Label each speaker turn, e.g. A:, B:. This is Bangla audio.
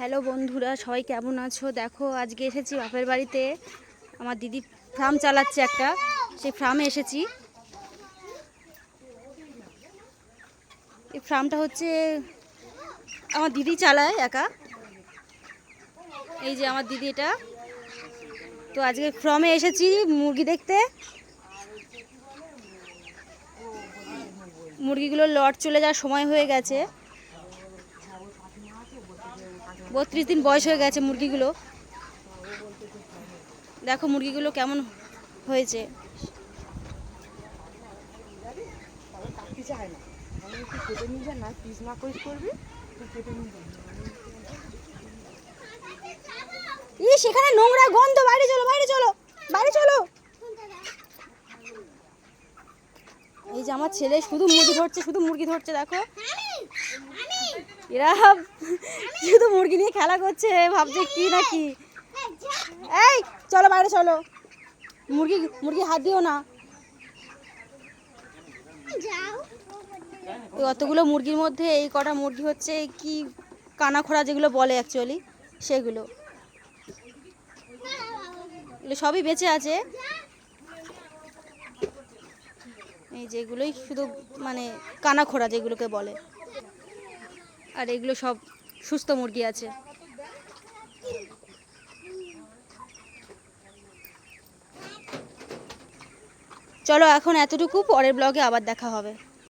A: হ্যালো বন্ধুরা, সবাই কেমন আছো? দেখো, আজকে এসেছি বাপের বাড়িতে। আমার দিদি ফার্ম চালাচ্ছে একটা, সেই ফার্মে এসেছি। এই ফার্মটা হচ্ছে আমার দিদি চালায় একা। এই যে আমার দিদি, এটা। তো আজকে ফার্মে এসেছি মুরগি দেখতে। মুরগিগুলোর লট চলে যাওয়ার সময় হয়ে গেছে। 32 দিন বয়স হয়ে গেছে মুরগিগুলো। দেখো মুরগিগুলো কেমন হয়েছে। সেখানে নোংরা গন্ধ, বাইরে চলো, বাইরে চলো, বাইরে চলো। এই যে আমার ছেলে শুধু মুরগি ধরছে, শুধু মুরগি ধরছে। দেখো এরা শুধু মুরগি নিয়ে খেলা করছে, ভাবছে কি না কি। এই চলো, বাইরে চলো। মুরগি মুরগি হাত দিও না। অতগুলো মুরগির মধ্যে এই কটা মুরগি হচ্ছে কি কানাখোড়া যেগুলো বলে অ্যাকচুয়ালি, সেগুলো সবই বেঁচে আছে। এই যেগুলোই শুধু মানে কানাখোড়া যেগুলোকে বলে, আর এগুলো সব সুস্থ মুরগি আছে। চলো এখন এতটুকু, পরের ব্লগে আবার দেখা হবে।